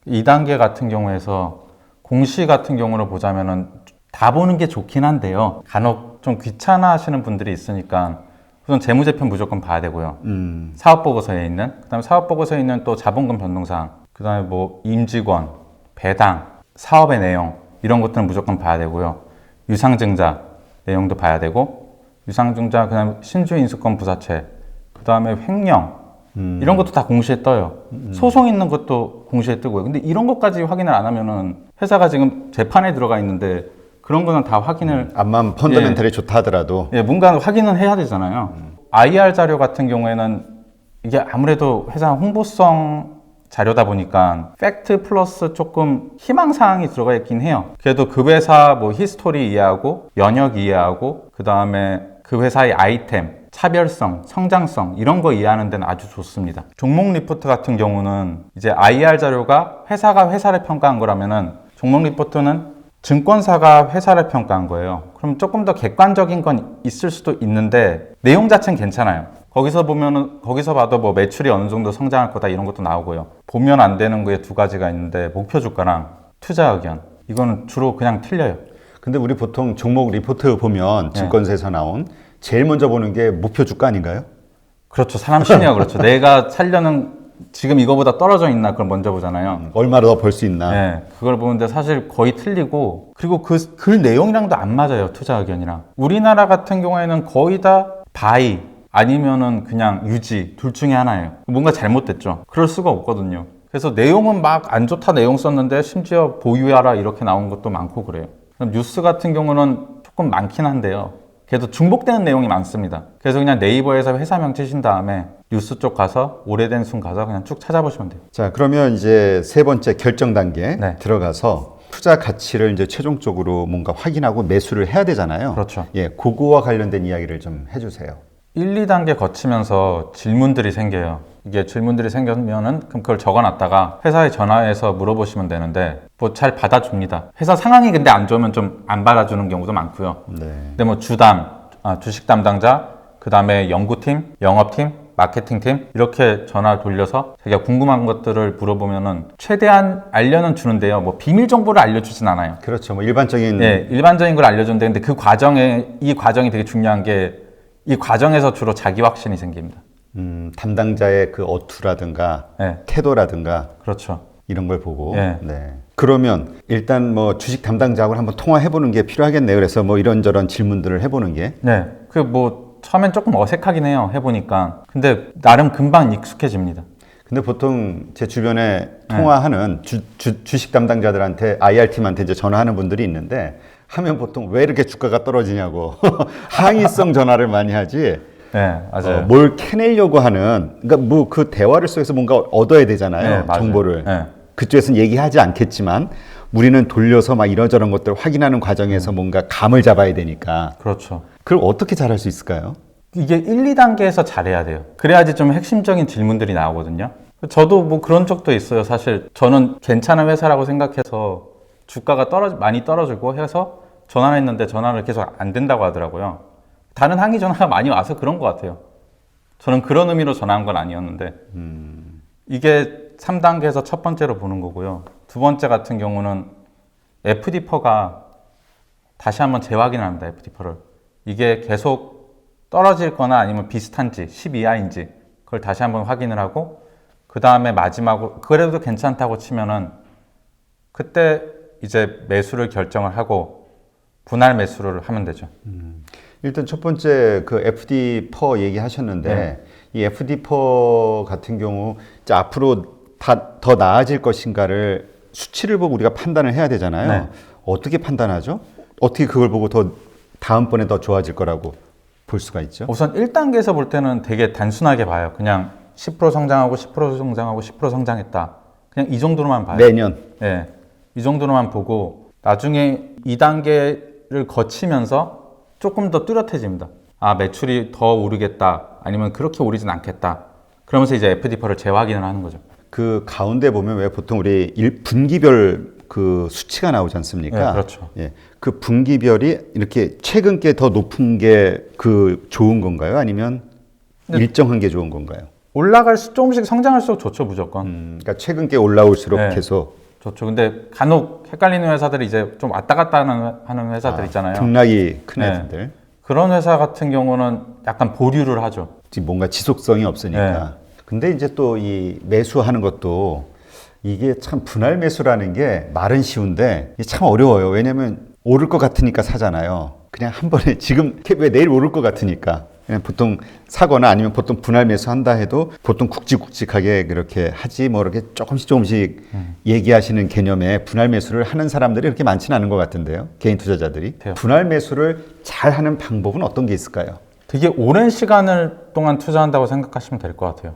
2단계 같은 경우에서 공시 같은 경우로 보자면은 다 보는 게 좋긴 한데요. 간혹 좀 귀찮아 하시는 분들이 있으니까 우선 재무제표 무조건 봐야 되고요. 사업보고서에 있는, 그다음에 사업보고서에 있는 또 자본금 변동사항, 그다음에 뭐 임직원, 배당, 사업의 내용 이런 것들은 무조건 봐야 되고요. 유상증자 내용도 봐야 되고, 유상증자 그다음에 신주인수권 부사채, 그다음에 횡령 이런 것도 다 공시에 떠요. 소송 있는 것도 공시에 뜨고요. 근데 이런 것까지 확인을 안 하면은 회사가 지금 재판에 들어가 있는데 그런 거는 다 확인을 암만 펀더멘털이 좋다 하더라도 뭔가 확인은 해야 되잖아요. IR 자료 같은 경우에는 이게 아무래도 회사 홍보성 자료다 보니까 팩트 플러스 조금 희망사항이 들어가 있긴 해요. 그래도 그 회사 뭐 히스토리 이해하고 연역 이해하고 그 다음에 그 회사의 아이템, 차별성, 성장성 이런 거 이해하는 데는 아주 좋습니다. 종목 리포트 같은 경우는 이제 IR 자료가 회사가 회사를 평가한 거라면은 종목 리포트는 증권사가 회사를 평가한 거예요. 그럼 조금 더 객관적인 건 있을 수도 있는데 내용 자체는 괜찮아요. 거기서 보면은 거기서 봐도 뭐 매출이 어느 정도 성장할 거다 이런 것도 나오고요. 보면 안 되는 거에 두 가지가 있는데 목표 주가랑 투자 의견 이거는 주로 그냥 틀려요. 근데 우리 보통 종목 리포트 보면 증권사에서 나온 제일 먼저 보는 게 목표 주가 아닌가요? 그렇죠. 사람 심리가 그렇죠. 내가 살려는 지금 이거보다 떨어져 있나 그걸 먼저 보잖아요. 얼마나 더 벌 수 있나? 네, 그걸 보는데 사실 거의 틀리고 그리고 그 글 내용이랑도 안 맞아요. 투자 의견이랑. 우리나라 같은 경우에는 거의 다 바이 아니면은 그냥 유지 둘 중에 하나예요. 뭔가 잘못됐죠. 그럴 수가 없거든요. 그래서 내용은 막 안 좋다 내용 썼는데 심지어 보유하라 이렇게 나온 것도 많고 그래요. 뉴스 같은 경우는 조금 많긴 한데요. 그래도 중복되는 내용이 많습니다. 그래서 그냥 네이버에서 회사명 치신 다음에 뉴스 쪽 가서 오래된 순 가서 그냥 쭉 찾아보시면 돼요. 자, 그러면 이제 세 번째 결정 단계 네. 들어가서 투자 가치를 이제 최종적으로 뭔가 확인하고 매수를 해야 되잖아요. 그렇죠. 예, 그거와 관련된 이야기를 좀 해주세요. 1, 2단계 거치면서 질문들이 생겨요. 이게 질문들이 생기면은 그럼 그걸 적어놨다가 회사에 전화해서 물어보시면 되는데 뭐 잘 받아줍니다. 회사 상황이 근데 안 좋으면 좀 안 받아주는 경우도 많고요. 네. 근데 뭐 주식 담당자, 그 다음에 연구팀, 영업팀, 마케팅팀 이렇게 전화를 돌려서 자기가 궁금한 것들을 물어보면은 최대한 알려는 주는데요. 뭐 비밀 정보를 알려주진 않아요. 그렇죠. 뭐 일반적인 네, 일반적인 걸 알려주는데 근데 그 과정에 이 과정이 되게 중요한 게 이 과정에서 주로 자기 확신이 생깁니다. 담당자의 그 어투라든가 네, 태도라든가 그렇죠. 이런 걸 보고. 네. 네. 그러면 일단 뭐 주식 담당자하고 한번 통화해보는 게 필요하겠네요. 그래서 뭐 이런저런 질문들을 해보는 게. 네, 그 뭐 처음엔 조금 어색하긴 해요. 해보니까. 근데 나름 금방 익숙해집니다. 근데 보통 제 주변에 통화하는 주식 담당자들한테 IR팀한테 이제 전화하는 분들이 있는데 하면 보통 왜 이렇게 주가가 떨어지냐고 항의성 전화를 많이 하지. 네, 맞아요. 뭘 캐내려고 하는 그러니까 뭐 그 대화를 속에서 뭔가 얻어야 되잖아요. 네, 맞아요. 정보를. 네. 그쪽에서는 얘기하지 않겠지만 우리는 돌려서 막 이러저런 것들 확인하는 과정에서 뭔가 감을 잡아야 되니까. 그렇죠. 그걸 어떻게 잘할 수 있을까요? 이게 1, 2단계에서 잘해야 돼요. 그래야지 좀 핵심적인 질문들이 나오거든요. 저도 뭐 그런 적도 있어요. 사실 저는 괜찮은 회사라고 생각해서 주가가 많이 떨어지고 해서 전화를 했는데 전화를 계속 안 된다고 하더라고요. 다른 항의 전화가 많이 와서 그런 것 같아요. 저는 그런 의미로 전화한 건 아니었는데 이게 3단계에서 첫 번째로 보는 거고요. 두 번째 같은 경우는 FD4가 다시 한번 재확인을 합니다. FD4를. 이게 계속 떨어질 거나 아니면 비슷한지 10 이하인지 그걸 다시 한번 확인을 하고 그 다음에 마지막으로 그래도 괜찮다고 치면은 그때 이제 매수를 결정을 하고 분할 매수를 하면 되죠. 일단 첫 번째 그 FD4 얘기하셨는데 이 FD4 같은 경우 이제 앞으로 더 나아질 것인가를 수치를 보고 우리가 판단을 해야 되잖아요. 네. 어떻게 판단하죠? 어떻게 그걸 보고 더 다음번에 더 좋아질 거라고 볼 수가 있죠? 우선 1단계에서 볼 때는 되게 단순하게 봐요. 그냥 10% 성장하고 10% 성장하고 10% 성장했다. 그냥 이 정도로만 봐요. 매년. 네, 이 정도로만 보고 나중에 2단계를 거치면서 조금 더 뚜렷해집니다. 아, 매출이 더 오르겠다. 아니면 그렇게 오르진 않겠다. 그러면서 이제 FD4를 재확인을 하는 거죠. 그 가운데 보면 왜 보통 우리 분기별 그 수치가 나오지 않습니까? 네, 그렇죠. 예, 그 분기별이 이렇게 최근 게 더 높은 게 그 좋은 건가요? 아니면 일정한 게 좋은 건가요? 조금씩 성장할수록 좋죠, 무조건. 그러니까 최근 게 올라올수록 네. 계속 좋죠. 근데 간혹 헷갈리는 회사들이 이제 좀 왔다 갔다 하는 회사들 있잖아요. 등락이 큰 네. 애들. 그런 회사 같은 경우는 약간 보류를 하죠. 지금 뭔가 지속성이 없으니까. 네. 근데 이제 또 이 매수하는 것도 이게 참 분할 매수라는 게 말은 쉬운데 이게 참 어려워요. 왜냐면 오를 것 같으니까 사잖아요. 그냥 한 번에 지금 왜 내일 오를 것 같으니까 그냥 보통 사거나 아니면 보통 분할 매수한다 해도 보통 굵직굵직하게 그렇게 하지 뭐 이렇게 조금씩 얘기하시는 개념의 분할 매수를 하는 사람들이 그렇게 많지는 않은 것 같은데요. 개인 투자자들이. 돼요. 분할 매수를 잘 하는 방법은 어떤 게 있을까요? 되게 오랜 시간을 동안 투자한다고 생각하시면 될 것 같아요.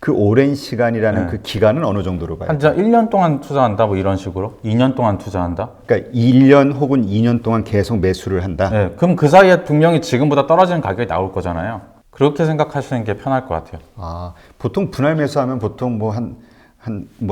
그 오랜 시간이라는 네. 그 기간은 어느 정도로 봐요? 한 1년 동안 투자한다, 뭐 이런 식으로. 2년 동안 투자한다. 그러니까 1년 혹은 2년 동안 계속 매수를 한다. 네, 그럼 그 사이에 분명히 지금보다 떨어지는 가격이 나올 거잖아요. 그렇게 생각하시는 게 편할 것 같아요. 아, 보통 분할 매수하면 보통 뭐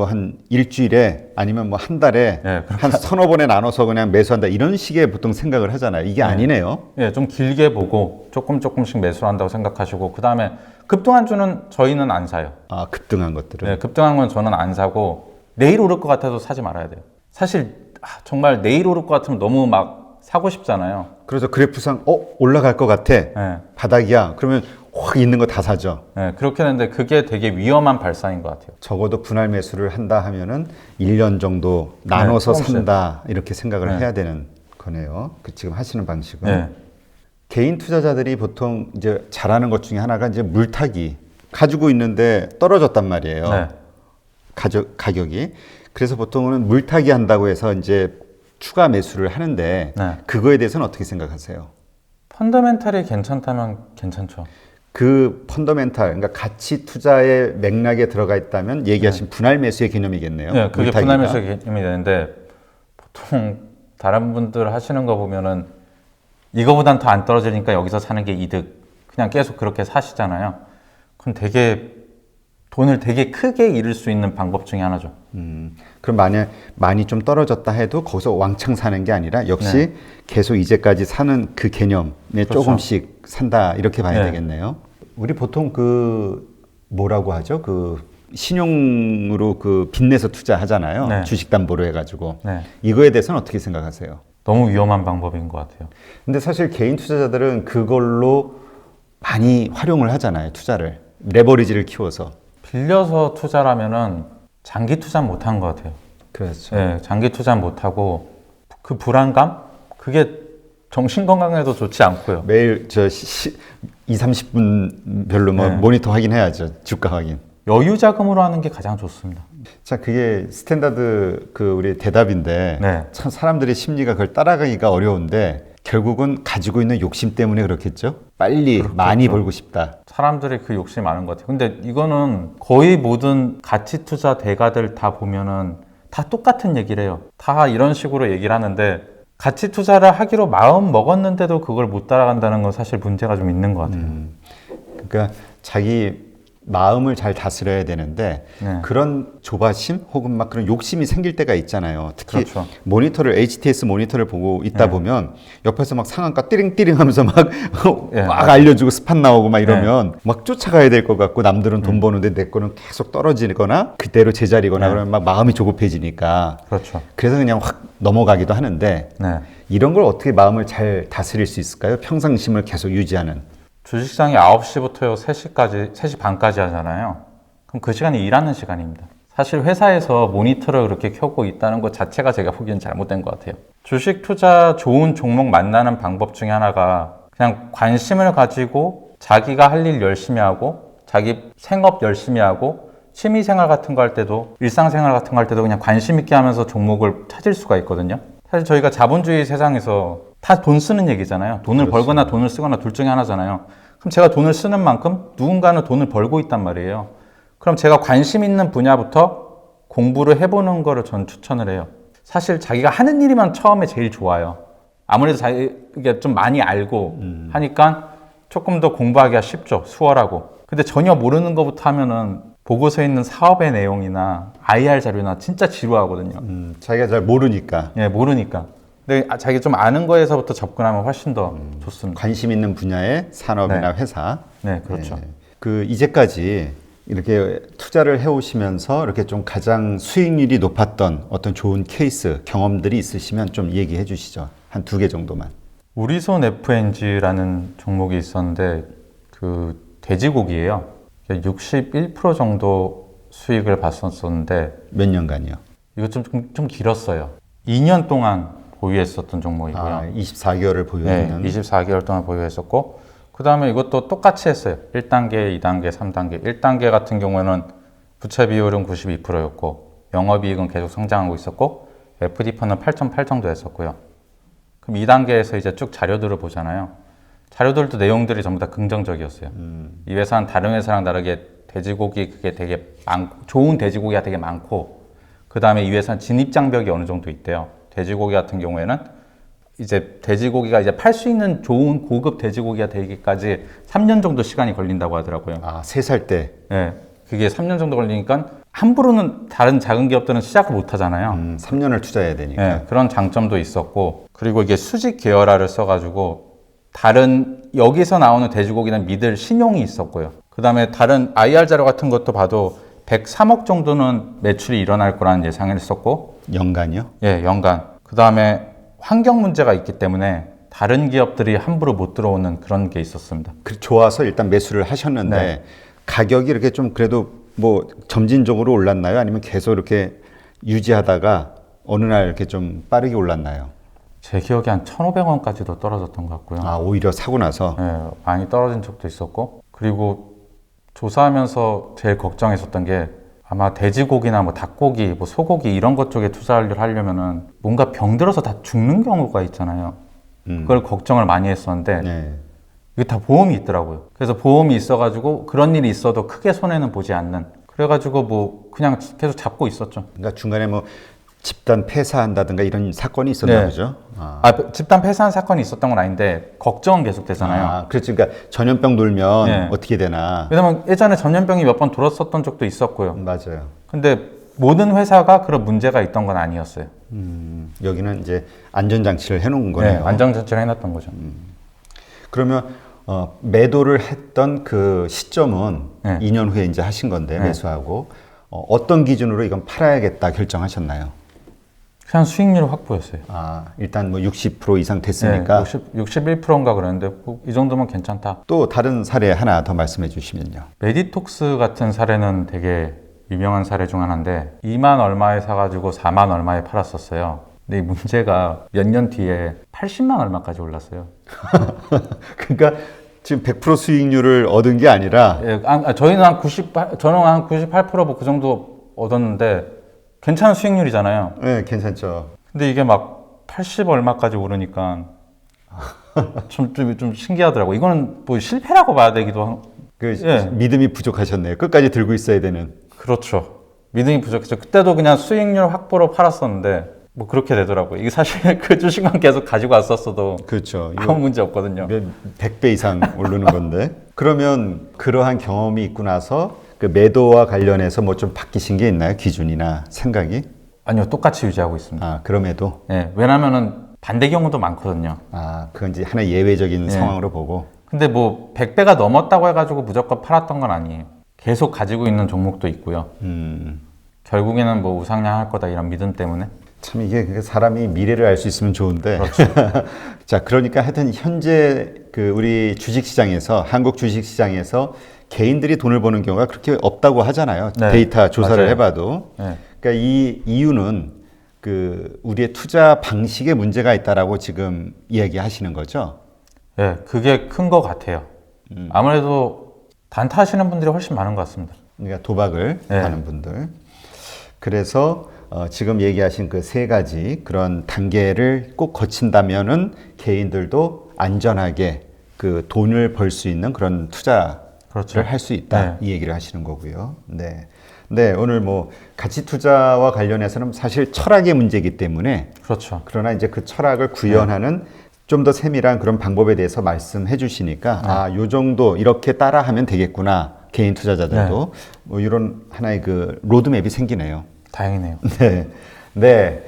한 일주일에 아니면 뭐 한 달에 네, 한 서너 번에 나눠서 그냥 매수한다 이런 식의 보통 생각을 하잖아요. 이게 아니네요. 예, 좀 길게 보고 조금씩 매수한다고 생각하시고 그 다음에 급등한 주는 저희는 안 사요. 아, 급등한 것들은. 네, 급등한 건 저는 안 사고 내일 오를 것 같아도 사지 말아야 돼요. 사실 정말 내일 오를 것 같으면 너무 막 사고 싶잖아요. 그래서 그래프상 올라갈 것 같아. 네, 바닥이야. 그러면 확 있는 거 다 사죠. 네, 그렇게 되는데 그게 되게 위험한 발상인 것 같아요. 적어도 분할 매수를 한다 하면은 1년 정도 나눠서 조금씩. 산다 이렇게 생각을 네. 해야 되는 거네요. 그 지금 하시는 방식은. 네, 개인 투자자들이 보통 이제 잘하는 것 중에 하나가 이제 물타기. 가지고 있는데 떨어졌단 말이에요. 네. 가격이. 그래서 보통은 물타기 한다고 해서 이제 추가 매수를 하는데 네. 그거에 대해서는 어떻게 생각하세요? 펀더멘탈이 괜찮다면 괜찮죠. 그 펀더멘탈, 그러니까 가치 투자의 맥락에 들어가 있다면 얘기하신 분할 매수의 개념이겠네요. 네, 그게 물타기가. 분할 매수 개념이 되는데 보통 다른 분들 하시는 거 보면은 이거보단 더 안 떨어지니까 여기서 사는 게 이득. 그냥 계속 그렇게 사시잖아요. 그럼 돈을 되게 크게 잃을 수 있는 방법 중에 하나죠. 그럼 만약 많이 좀 떨어졌다 해도 거기서 왕창 사는 게 아니라 역시 계속 이제까지 사는 그 개념에 그렇죠. 조금씩 산다 이렇게 봐야 네. 되겠네요. 우리 보통 그 뭐라고 하죠? 그 신용으로 그 빚내서 투자하잖아요. 네. 주식 담보로 해가지고 네. 이거에 대해서는 어떻게 생각하세요? 너무 위험한 방법인 것 같아요. 근데 사실 개인 투자자들은 그걸로 많이 활용을 하잖아요. 투자를 레버리지를 키워서. 빌려서 투자라면은 장기 투자는 못한 것 같아요. 그렇죠. 네, 장기 투자는 못하고 그 불안감? 그게 정신 건강에도 좋지 않고요. 매일 2, 30분 별로 뭐 네. 모니터 확인해야죠. 주가 확인. 여유 자금으로 하는 게 가장 좋습니다. 자, 그게 스탠다드 그 우리 대답인데 네. 참 사람들의 심리가 그걸 따라가기가 어려운데 결국은 가지고 있는 욕심 때문에 그렇겠죠? 빨리 많이 벌고 싶다. 사람들이 그 욕심이 많은 것 같아요. 근데 이거는 거의 모든 가치 투자 대가들 다 보면은 다 똑같은 얘기를 해요. 다 이런 식으로 얘기를 하는데 가치 투자를 하기로 마음 먹었는데도 그걸 못 따라간다는 건 사실 문제가 좀 있는 것 같아요. 그러니까 자기 마음을 잘 다스려야 되는데 네. 그런 조바심 혹은 막 그런 욕심이 생길 때가 있잖아요. 특히 그렇죠. 모니터를 HTS 모니터를 보고 있다 네. 보면 옆에서 막 상한가 띠링띠링 하면서 막 네, 막 맞아요. 알려주고 스팟 나오고 막 이러면 막 쫓아가야 될 것 같고 남들은 돈 버는데 내 거는 계속 떨어지거나 그대로 제자리거나 네. 그러면 막 마음이 조급해지니까 그렇죠. 그래서 그냥 확 넘어가기도 하는데 네. 이런 걸 어떻게 마음을 잘 다스릴 수 있을까요? 평상심을 계속 유지하는. 주식시장이 9시부터 3시까지, 3시 반까지 하잖아요. 그럼 그 시간이 일하는 시간입니다. 사실 회사에서 모니터를 그렇게 켜고 있다는 것 자체가 제가 보기엔 잘못된 것 같아요. 주식 투자 좋은 종목 만나는 방법 중에 하나가 그냥 관심을 가지고 자기가 할 일 열심히 하고 자기 생업 열심히 하고 취미생활 같은 거 할 때도 일상생활 같은 거 할 때도 그냥 관심 있게 하면서 종목을 찾을 수가 있거든요. 사실 저희가 자본주의 세상에서 다 돈 쓰는 얘기잖아요. 돈을 벌거나 돈을 쓰거나 둘 중에 하나잖아요. 그럼 제가 돈을 쓰는 만큼 누군가는 돈을 벌고 있단 말이에요. 그럼 제가 관심 있는 분야부터 공부를 해보는 거를 전 추천을 해요. 사실 자기가 하는 일이만 처음에 제일 좋아요. 아무래도 자기가 좀 많이 알고 하니까 조금 더 공부하기가 쉽죠. 수월하고. 근데 전혀 모르는 것부터 하면은 보고서에 있는 사업의 내용이나 IR 자료나 진짜 지루하거든요. 자기가 잘 모르니까. 예, 모르니까. 근데 자기 좀 아는 거에서부터 접근하면 훨씬 더 좋습니다. 관심 있는 분야의 산업이나 네. 회사. 네, 그렇죠. 그 이제까지 이렇게 투자를 해오시면서 이렇게 좀 가장 수익률이 높았던 어떤 좋은 케이스, 경험들이 있으시면 좀 얘기해 주시죠. 한 2개 정도만. 우리손 FNG라는 종목이 있었는데 그 돼지고기예요. 61% 정도 수익을 봤었는데 몇 년간이요? 이거 좀 길었어요. 2년 동안 보유했었던 종목이고요. 아, 24개월을 보유했는. 네, 24개월 동안 보유했었고 그 다음에 이것도 똑같이 했어요. 1단계, 2단계, 3단계. 1단계 같은 경우에는 부채 비율은 92%였고 영업이익은 계속 성장하고 있었고 FD퍼는 8.8 정도 했었고요. 그럼 2단계에서 이제 쭉 자료들을 보잖아요. 자료들도 내용들이 전부 다 긍정적이었어요. 이 회사는 다른 회사랑 다르게 돼지고기 그게 되게 좋은 돼지고기가 되게 많고 그 다음에 이 회사는 진입장벽이 어느 정도 있대요. 돼지고기 같은 경우에는 이제 돼지고기가 이제 팔 수 있는 좋은 고급 돼지고기가 되기까지 3년 정도 시간이 걸린다고 하더라고요. 아, 3살 때. 네, 그게 3년 정도 걸리니까 함부로는 다른 작은 기업들은 시작을 못 하잖아요. 3년을 투자해야 되니까. 네, 그런 장점도 있었고 그리고 이게 수직 계열화를 써가지고 다른 여기서 나오는 돼지고기는 믿을 신용이 있었고요. 그 다음에 다른 IR 자료 같은 것도 봐도 103억 정도는 매출이 일어날 거라는 예상을 했었고 연간이요? 예, 연간. 그 다음에 환경 문제가 있기 때문에 다른 기업들이 함부로 못 들어오는 그런 게 있었습니다. 좋아서 일단 매수를 하셨는데 네. 가격이 이렇게 좀 그래도 뭐 점진적으로 올랐나요? 아니면 계속 이렇게 유지하다가 어느 날 이렇게 좀 빠르게 올랐나요? 제 기억에 한 1,500원까지도 떨어졌던 것 같고요. 아, 오히려 사고 나서. 예, 많이 떨어진 적도 있었고 그리고 조사하면서 제일 걱정했었던 게 아마 돼지고기나 뭐 닭고기, 뭐 소고기 이런 것 쪽에 투자를 하려면은 뭔가 병들어서 다 죽는 경우가 있잖아요. 그걸 걱정을 많이 했었는데 네. 이게 다 보험이 있더라고요. 그래서 보험이 있어가지고 그런 일이 있어도 크게 손해는 보지 않는. 그래가지고 뭐 그냥 계속 잡고 있었죠. 그러니까 중간에 뭐 집단 폐사한다든가 이런 사건이 있었나 네. 보죠? 집단 폐산 사건이 있었던 건 아닌데 걱정은 계속 되잖아요. 아, 그렇지. 그러니까 전염병 돌면 네. 어떻게 되나. 왜냐면 예전에 전염병이 몇 번 돌았었던 적도 있었고요. 맞아요. 근데 모든 회사가 그런 문제가 있던 건 아니었어요. 여기는 이제 안전장치를 해놓은 거네요. 네, 안전장치를 해놨던 거죠. 그러면 매도를 했던 그 시점은 네. 2년 후에 이제 하신 건데 네. 매수하고 어떤 기준으로 이건 팔아야겠다 결정하셨나요? 그냥 수익률 확보였어요. 아, 일단 뭐 60% 이상 됐으니까. 네, 61%인가 그랬는데 이 정도면 괜찮다. 또 다른 사례 하나 더 말씀해 주시면요. 메디톡스 같은 사례는 되게 유명한 사례 중 하나인데 2만 얼마에 사가지고 4만 얼마에 팔았었어요. 근데 이 문제가 몇 년 뒤에 80만 얼마까지 올랐어요. 그러니까 지금 100% 수익률을 얻은 게 아니라 예, 저희는 한 98%뭐 그 정도 얻었는데 괜찮은 수익률이잖아요. 네, 괜찮죠. 근데 이게 막 80 얼마까지 오르니까 좀 신기하더라고. 이거는 뭐 실패라고 봐야 되기도 하고. 예. 믿음이 부족하셨네요. 끝까지 들고 있어야 되는. 그렇죠. 믿음이 부족했죠. 그때도 그냥 수익률 확보로 팔았었는데 뭐 그렇게 되더라고요. 이게 사실 그 주식만 계속 가지고 왔었어도 그렇죠. 아무 문제 없거든요. 100배 이상 오르는 건데. 그러면 그러한 경험이 있고 나서 그 매도와 관련해서 뭐 좀 바뀌신 게 있나요? 기준이나 생각이? 아니요, 똑같이 유지하고 있습니다. 아, 그럼에도? 예, 왜냐면은 반대 경우도 많거든요. 아, 그건 이제 하나의 예외적인 상황으로 보고. 근데 뭐 100배가 넘었다고 해가지고 무조건 팔았던 건 아니에요. 계속 가지고 있는 종목도 있고요. 결국에는 뭐 우상향할 거다 이런 믿음 때문에. 참 이게 사람이 미래를 알 수 있으면 좋은데. 그렇죠. 자, 그러니까 하여튼 현재 그 우리 주식시장에서, 한국 주식시장에서 개인들이 돈을 버는 경우가 그렇게 없다고 하잖아요. 네, 데이터 조사를 맞아요. 해봐도. 네. 그러니까 이 이유는 그 우리의 투자 방식에 문제가 있다라고 지금 이야기하시는 거죠. 예, 그게 큰 것 같아요. 아무래도 단타하시는 분들이 훨씬 많은 것 같습니다. 그러니까 도박을 네. 하는 분들. 그래서 지금 얘기하신 그 3가지 그런 단계를 꼭 거친다면은 개인들도 안전하게 그 돈을 벌 수 있는 그런 투자를 그렇죠. 할 수 있다. 네. 이 얘기를 하시는 거고요. 네. 네, 오늘 뭐 가치 투자와 관련해서는 사실 철학의 문제이기 때문에 그렇죠. 그러나 이제 그 철학을 구현하는 좀 더 세밀한 그런 방법에 대해서 말씀해 주시니까 아, 요 정도 이렇게 따라하면 되겠구나. 개인 투자자들도 뭐 이런 하나의 그 로드맵이 생기네요. 다행이네요. 네. 네.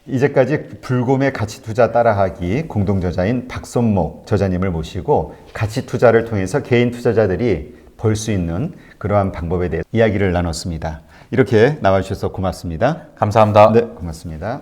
이제까지 불곰의 가치 투자 따라하기 공동 저자인 박선목 저자님을 모시고 가치 투자를 통해서 개인 투자자들이 벌 수 있는 그러한 방법에 대해 이야기를 나눴습니다. 이렇게 나와주셔서 고맙습니다. 감사합니다. 네, 고맙습니다.